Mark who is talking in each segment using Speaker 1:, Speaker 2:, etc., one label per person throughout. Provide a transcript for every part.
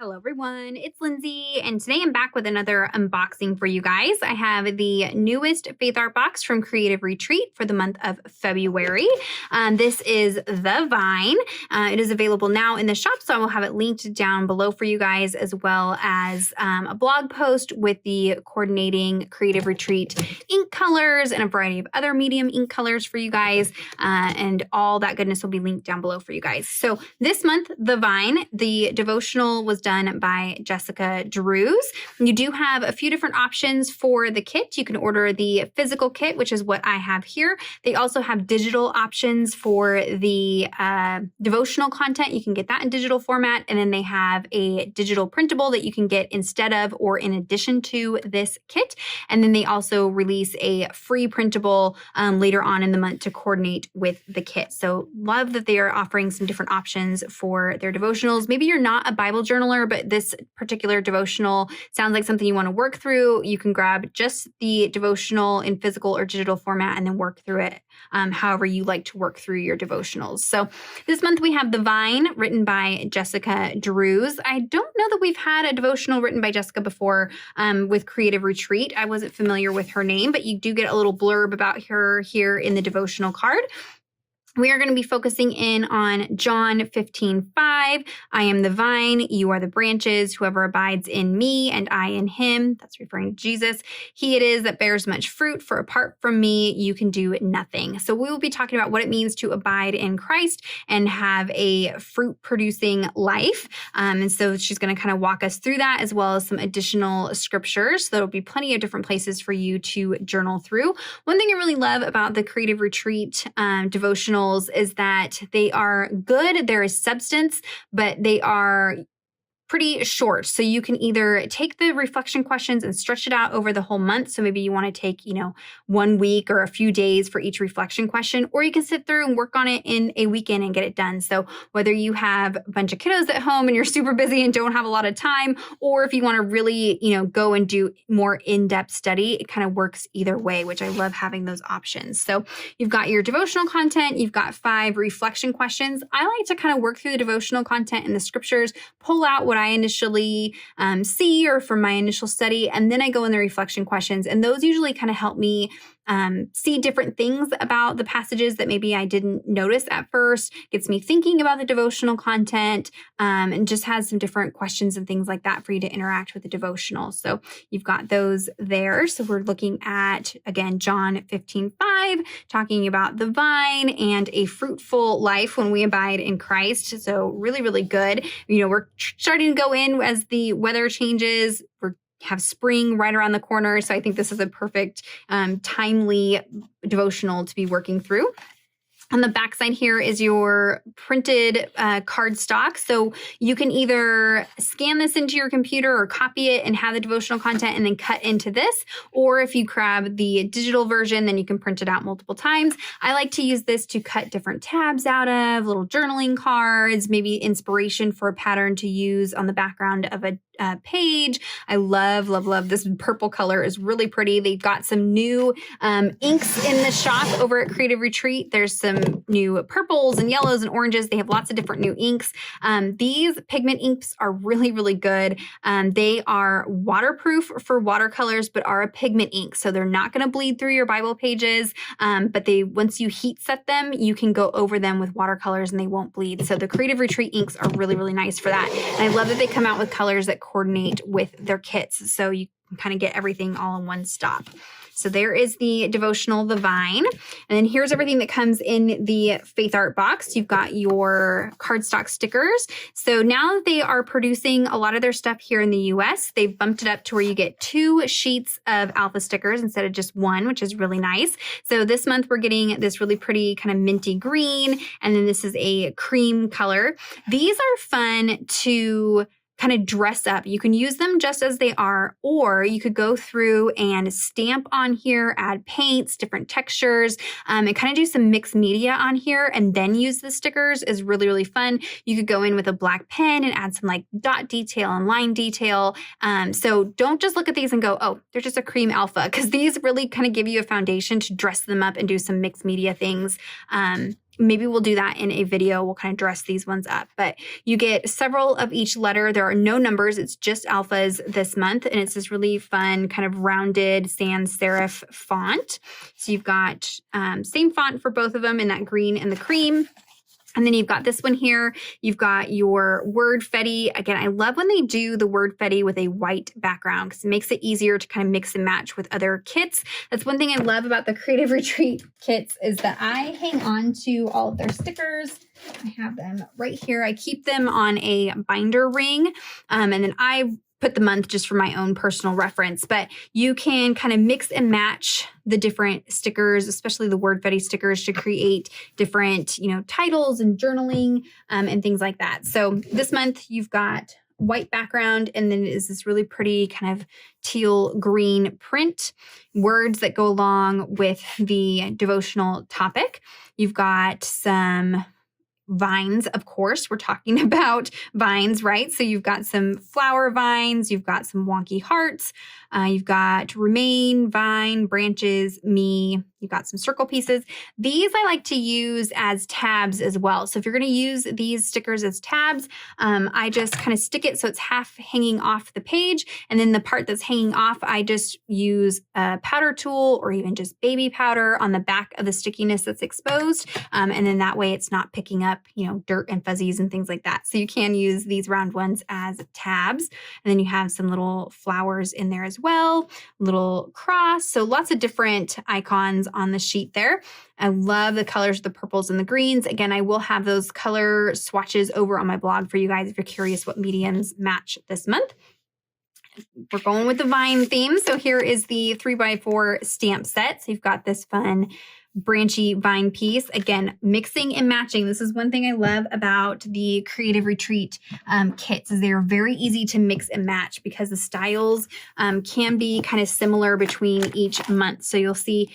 Speaker 1: Hello everyone, it's Lindsay, and today I'm back with another unboxing for you guys. I have the newest Faith Art box from Creative Retreat for the month of February. This is The Vine. It is available now in the shop, so I will have it linked down below for you guys, as well as a blog post with the coordinating Creative Retreat ink colors and a variety of other medium ink colors for you guys, and all that goodness will be linked down below for you guys. So this month, The Vine, the devotional was done by Jessica Drews. You do have a few different options for the kit. You can order the physical kit, which is what I have here. They also have digital options for the devotional content. You can get that in digital format. And then they have a digital printable that you can get instead of or in addition to this kit. And then they also release a free printable later on in the month to coordinate with the kit. So love that they are offering some different options for their devotionals. Maybe you're not a Bible journaler, but this particular devotional sounds like something you want to work through. You can grab just the devotional in physical or digital format and then work through it however you like to work through your devotionals. So this month we have The Vine, written by Jessica Drews. I don't know that we've had a devotional written by Jessica before with Creative Retreat. I wasn't familiar with her name, but you do get a little blurb about her here in the devotional card. We are going to be focusing in on John 15:5. I am the vine, you are the branches. Whoever abides in me and I in him, that's referring to Jesus, he it is that bears much fruit, for apart from me, you can do nothing. So we will be talking about what it means to abide in Christ and have a fruit-producing life. And so she's going to kind of walk us through that, as well as some additional scriptures. So there'll be plenty of different places for you to journal through. One thing I really love about the Creative Retreat devotional is that they are good. There is substance, but they are pretty short. So you can either take the reflection questions and stretch it out over the whole month. So maybe you want to take, 1 week or a few days for each reflection question, or you can sit through and work on it in a weekend and get it done. So whether you have a bunch of kiddos at home and you're super busy and don't have a lot of time, or if you want to really, go and do more in-depth study, it kind of works either way, which I love having those options. So you've got your devotional content, you've got 5 reflection questions. I like to kind of work through the devotional content and the scriptures, pull out what I initially see or from my initial study, and then I go in the reflection questions, and those usually kind of help me see different things about the passages that maybe I didn't notice at first, gets me thinking about the devotional content, and just has some different questions and things like that for you to interact with the devotional. So you've got those there. So we're looking at, again, John 15:5, talking about the vine and a fruitful life when we abide in Christ. So really, really good. We're starting to go in as the weather changes. We're have spring right around the corner. So I think this is a perfect, timely devotional to be working through. On the backside here is your printed cardstock. So you can either scan this into your computer or copy it and have the devotional content and then cut into this. Or if you grab the digital version, then you can print it out multiple times. I like to use this to cut different tabs out of, little journaling cards, maybe inspiration for a pattern to use on the background of a page. I love, love, love this purple color is really pretty. They've got some new inks in the shop over at Creative Retreat. There's some new purples and yellows and oranges. They have lots of different new inks. These pigment inks are really, really good. They are waterproof for watercolors, but are a pigment ink. So they're not going to bleed through your Bible pages. But once you heat set them, you can go over them with watercolors and they won't bleed. So the Creative Retreat inks are really, really nice for that. And I love that they come out with colors that coordinate with their kits. So you can kind of get everything all in one stop. So there is the devotional, The Vine. And then here's everything that comes in the Faith Art box. You've got your cardstock stickers. So now that they are producing a lot of their stuff here in the US, they've bumped it up to where you get 2 sheets of alpha stickers instead of just 1, which is really nice. So this month we're getting this really pretty kind of minty green, and then this is a cream color. These are fun to kind of dress up. You can use them just as they are, or you could go through and stamp on here, add paints, different textures, and kind of do some mixed media on here and then use the stickers is really, really fun. You could go in with a black pen and add some like dot detail and line detail. So don't just look at these and go, oh, they're just a cream alpha, because these really kind of give you a foundation to dress them up and do some mixed media things. maybe we'll do that in a video. We'll kind of dress these ones up, but you get several of each letter. There are no numbers. It's just alphas this month. And it's this really fun kind of rounded sans serif font. So you've got same font for both of them in that green and the cream. And then you've got this one here. You've got your word fetty. Again, I love when they do the word fetty with a white background because it makes it easier to kind of mix and match with other kits. That's one thing I love about the Creative Retreat kits is that I hang on to all of their stickers. I have them right here. I keep them on a binder ring. And then I put the month just for my own personal reference, but you can kind of mix and match the different stickers, especially the word fetty stickers, to create different, titles and journaling and things like that. So this month you've got white background, and then it is this really pretty kind of teal green print, words that go along with the devotional topic. You've got some vines, of course. We're talking about vines, right? So you've got some flower vines, you've got some wonky hearts, you've got remain, vine, branches, me, you've got some circle pieces. These I like to use as tabs as well. So if you're going to use these stickers as tabs, I just kind of stick it so it's half hanging off the page. And then the part that's hanging off, I just use a powder tool or even just baby powder on the back of the stickiness that's exposed. And then that way it's not picking up, dirt and fuzzies and things like that. So you can use these round ones as tabs. And then you have some little flowers in there as well, little cross. So lots of different icons on the sheet there. I love the colors, the purples and the greens. Again, I will have those color swatches over on my blog for you guys if you're curious what mediums match this month. We're going with the vine theme. So here is the 3x4 stamp set. So you've got this fun branchy vine piece. Again, mixing and matching. This is one thing I love about the Creative Retreat kits is they're very easy to mix and match because the styles can be kind of similar between each month. So you'll see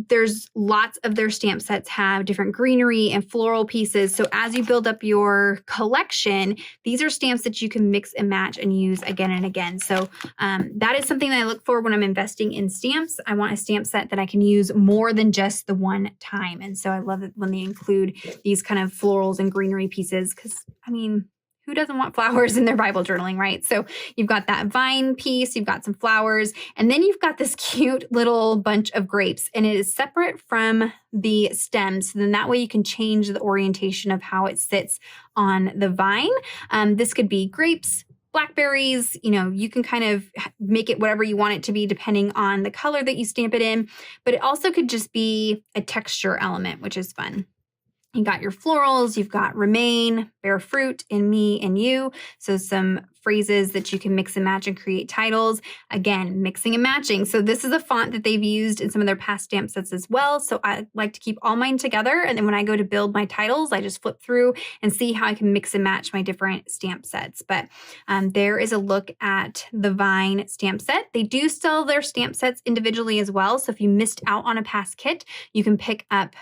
Speaker 1: there's lots of their stamp sets have different greenery and floral pieces. So as you build up your collection, these are stamps that you can mix and match and use again and again. So that is something that I look for when I'm investing in stamps. I want a stamp set that I can use more than just the one time. And so I love it when they include these kind of florals and greenery pieces because, who doesn't want flowers in their Bible journaling, right? So you've got that vine piece, you've got some flowers, and then you've got this cute little bunch of grapes, and it is separate from the stems. So then that way you can change the orientation of how it sits on the vine. This could be grapes, blackberries, you can kind of make it whatever you want it to be depending on the color that you stamp it in, but it also could just be a texture element, which is fun. You got your florals, you've got remain, bear fruit, in me and you. So some phrases that you can mix and match and create titles. Again, mixing and matching. So this is a font that they've used in some of their past stamp sets as well. So I like to keep all mine together. And then when I go to build my titles, I just flip through and see how I can mix and match my different stamp sets. But there is a look at the Vine stamp set. They do sell their stamp sets individually as well. So if you missed out on a past kit, you can pick up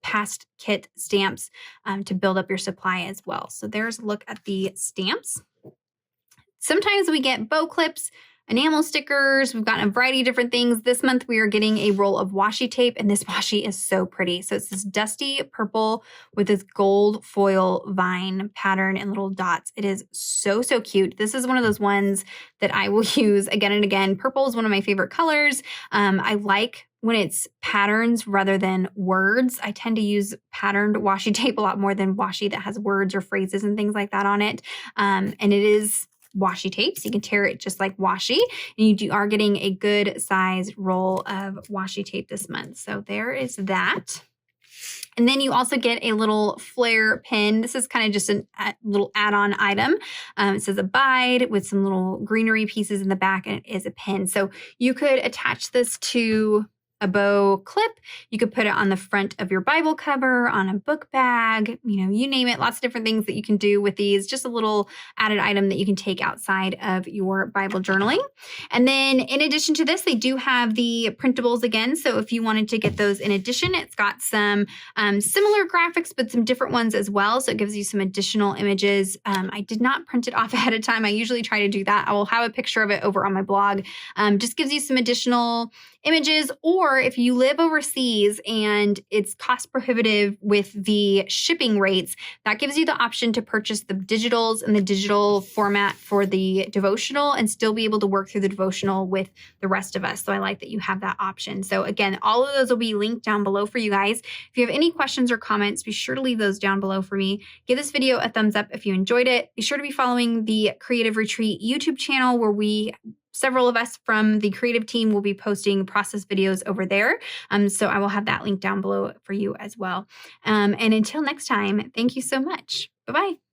Speaker 1: past kit stamps to build up your supply as well. So there's a look at the stamps. Sometimes we get bow clips, enamel stickers. We've gotten a variety of different things. This month we are getting a roll of washi tape, and this washi is so pretty. So it's this dusty purple with this gold foil vine pattern and little dots. It is so, so cute. This is one of those ones that I will use again and again. Purple is one of my favorite colors. I like when it's patterns rather than words. I tend to use patterned washi tape a lot more than washi that has words or phrases and things like that on it. And it is washi tape, so you can tear it just like washi. And you are getting a good size roll of washi tape this month. So there is that. And then you also get a little flare pin. This is kind of just a little add-on item. It says abide with some little greenery pieces in the back, and it is a pin. So you could attach this to a bow clip. You could put it on the front of your Bible cover, on a book bag, you name it. Lots of different things that you can do with these. Just a little added item that you can take outside of your Bible journaling. And then in addition to this, they do have the printables again. So if you wanted to get those in addition, it's got some similar graphics, but some different ones as well. So it gives you some additional images. I did not print it off ahead of time. I usually try to do that. I will have a picture of it over on my blog. Just gives you some additional images, or Or if you live overseas and it's cost prohibitive with the shipping rates, that gives you the option to purchase the digitals and the digital format for the devotional and still be able to work through the devotional with the rest of us. So I like that you have that option. So again, all of those will be linked down below for you guys. If you have any questions or comments, be sure to leave those down below for me. Give this video a thumbs up if you enjoyed it. Be sure to be following the Creative Retreat YouTube channel where several of us from the creative team will be posting process videos over there. So I will have that link down below for you as well. And until next time, thank you so much. Bye-bye.